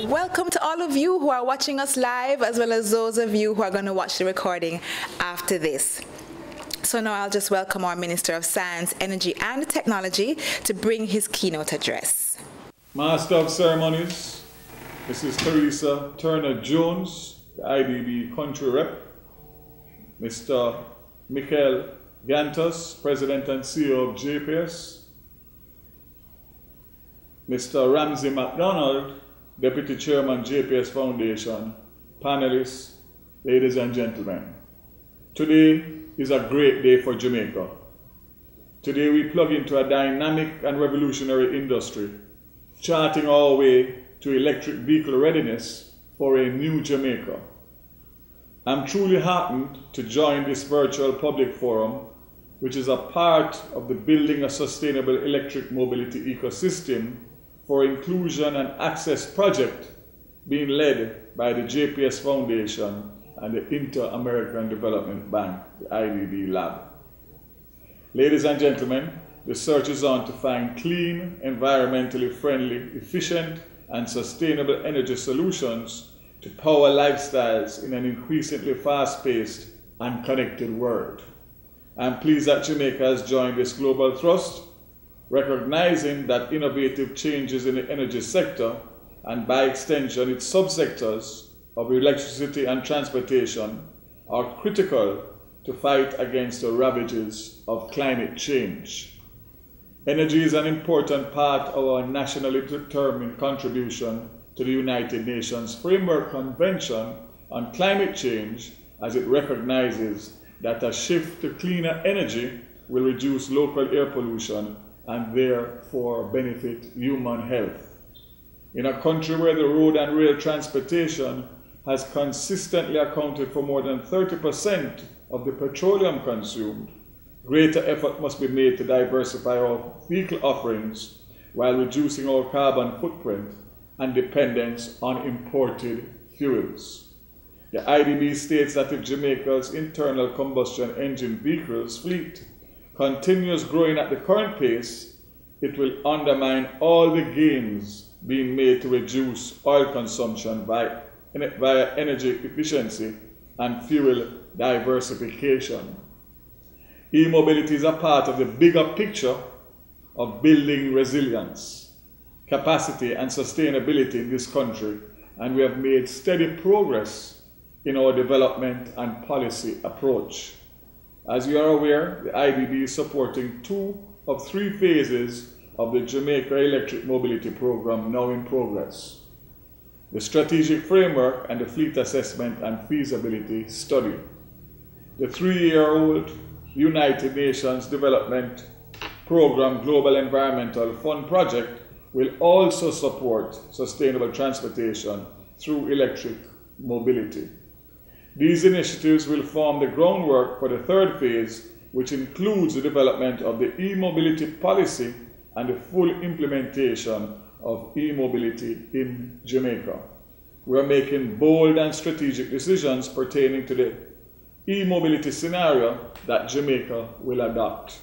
Welcome to all of you who are watching us live, as well as those of you who are going to watch the recording after this. So now I'll just welcome our Minister of Science, Energy and Technology to bring his keynote address. Master of Ceremonies, Mrs. Teresa Turner-Jones, the IDB Country Rep, Mr. Michael Gantos, President and CEO of JPS, Mr. Ramsey MacDonald, Deputy Chairman, JPS Foundation, panelists, ladies and gentlemen. Today is a great day for Jamaica. Today we plug into a dynamic and revolutionary industry, charting our way to electric vehicle readiness for a new Jamaica. I'm truly heartened to join this virtual public forum, which is a part of the Building a Sustainable Electric Mobility Ecosystem for Inclusion and Access project being led by the JPS Foundation and the Inter-American Development Bank, the IDB Lab. Ladies and gentlemen, the search is on to find clean, environmentally friendly, efficient, and sustainable energy solutions to power lifestyles in an increasingly fast-paced and connected world. I'm pleased that Jamaica has joined this global thrust, recognizing that innovative changes in the energy sector, and by extension its subsectors of electricity and transportation, are critical to fight against the ravages of climate change. Energy is an important part of our nationally determined contribution to the United Nations Framework Convention on Climate Change, as it recognizes that a shift to cleaner energy will reduce local air pollution and therefore benefit human health. In a country where the road and rail transportation has consistently accounted for more than 30% of the petroleum consumed, greater effort must be made to diversify our vehicle offerings while reducing our carbon footprint and dependence on imported fuels. The IDB states that if Jamaica's internal combustion engine vehicles fleet continues growing at the current pace, it will undermine all the gains being made to reduce oil consumption via energy efficiency and fuel diversification. E-mobility is a part of the bigger picture of building resilience, capacity, and sustainability in this country, and we have made steady progress in our development and policy approach. As you are aware, the IDB is supporting 2 of 3 phases of the Jamaica Electric Mobility Program now in progress: the Strategic Framework and the Fleet Assessment and Feasibility Study. The 3-year-old United Nations Development Program Global Environmental Fund project will also support sustainable transportation through electric mobility. These initiatives will form the groundwork for the 3rd phase, which includes the development of the e-mobility policy and the full implementation of e-mobility in Jamaica. We are making bold and strategic decisions pertaining to the e-mobility scenario that Jamaica will adopt.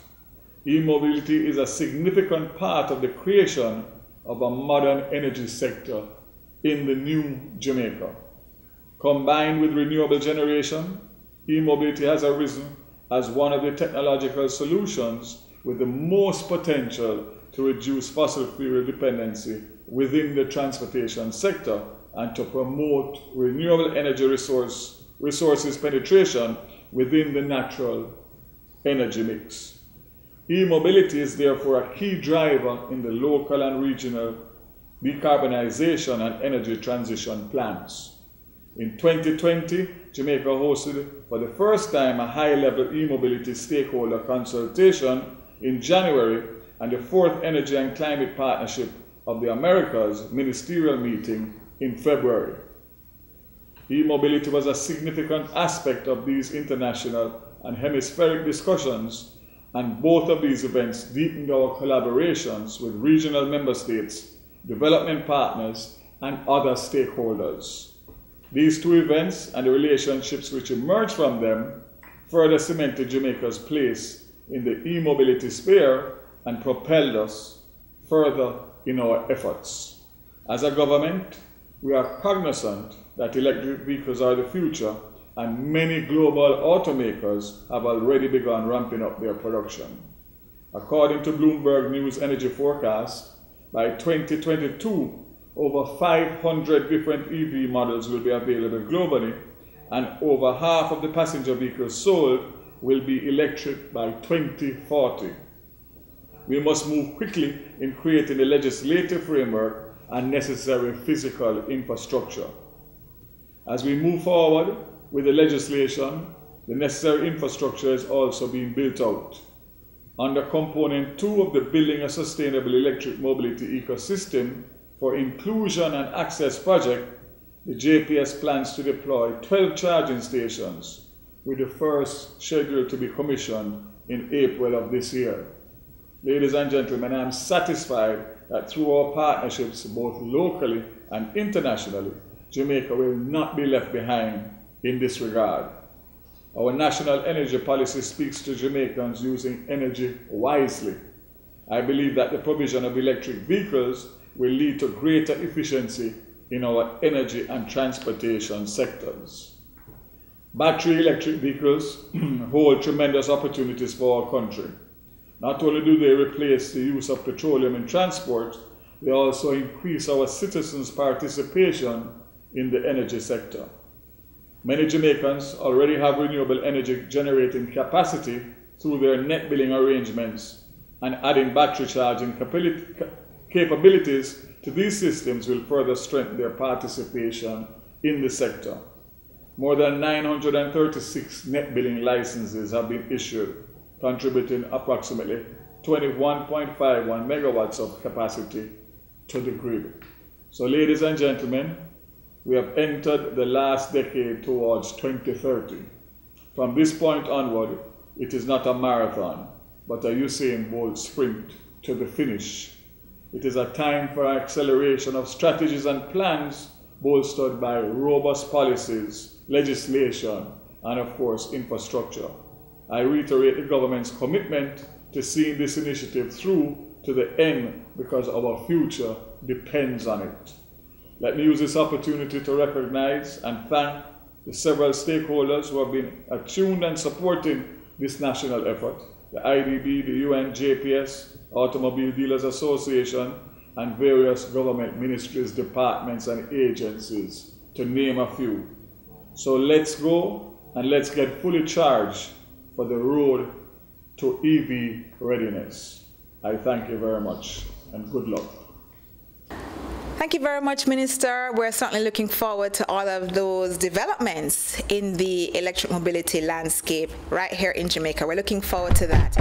E-mobility is a significant part of the creation of a modern energy sector in the new Jamaica. Combined with renewable generation, e-mobility has arisen as one of the technological solutions with the most potential to reduce fossil fuel dependency within the transportation sector and to promote renewable energy resources penetration within the natural energy mix. E-mobility is therefore a key driver in the local and regional decarbonization and energy transition plans. In 2020, Jamaica hosted for the first time a high-level e-mobility stakeholder consultation in January and the 4th Energy and Climate Partnership of the Americas ministerial meeting in February. E-mobility was a significant aspect of these international and hemispheric discussions, and both of these events deepened our collaborations with regional member states, development partners, and other stakeholders. These 2 events and the relationships which emerged from them further cemented Jamaica's place in the e-mobility sphere and propelled us further in our efforts. As a government, We are cognizant that electric vehicles are the future, and many global automakers have already begun ramping up their production. According to Bloomberg News Energy Forecast, by 2022, over 500 different EV models will be available globally, and over half of the passenger vehicles sold will be electric by 2040. We must move quickly in creating the legislative framework and necessary physical infrastructure. As we move forward with the legislation, the necessary infrastructure is also being built out. Under Component 2 of the Building a Sustainable Electric Mobility Ecosystem for Inclusion and Access project, the JPS plans to deploy 12 charging stations, with the first scheduled to be commissioned in April of this year. Ladies and gentlemen, I am satisfied that through our partnerships, both locally and internationally, Jamaica will not be left behind in this regard. Our national energy policy speaks to Jamaicans using energy wisely. I believe that the provision of electric vehicles will lead to greater efficiency in our energy and transportation sectors. Battery electric vehicles hold tremendous opportunities for our country. Not only do they replace the use of petroleum in transport, they also increase our citizens' participation in the energy sector. Many Jamaicans already have renewable energy generating capacity through their net billing arrangements, and adding battery charging capabilities to these systems will further strengthen their participation in the sector. More than 936 net billing licenses have been issued, contributing approximately 21.51 megawatts of capacity to the grid. So, ladies and gentlemen, we have entered the last decade towards 2030. From this point onward, it is not a marathon, but a Usain Bolt sprint to the finish. It is a time for acceleration of strategies and plans bolstered by robust policies, legislation, and of course, infrastructure. I reiterate the government's commitment to seeing this initiative through to the end because our future depends on it. Let me use this opportunity to recognize and thank the several stakeholders who have been attuned and supporting this national effort: the IDB, the UN, JPS, Automobile Dealers Association, and various government ministries, departments, and agencies, to name a few. So let's go and let's get fully charged for the road to EV readiness. I thank you very much, and good luck. Thank you very much, Minister. We're certainly looking forward to all of those developments in the electric mobility landscape right here in Jamaica. We're looking forward to that.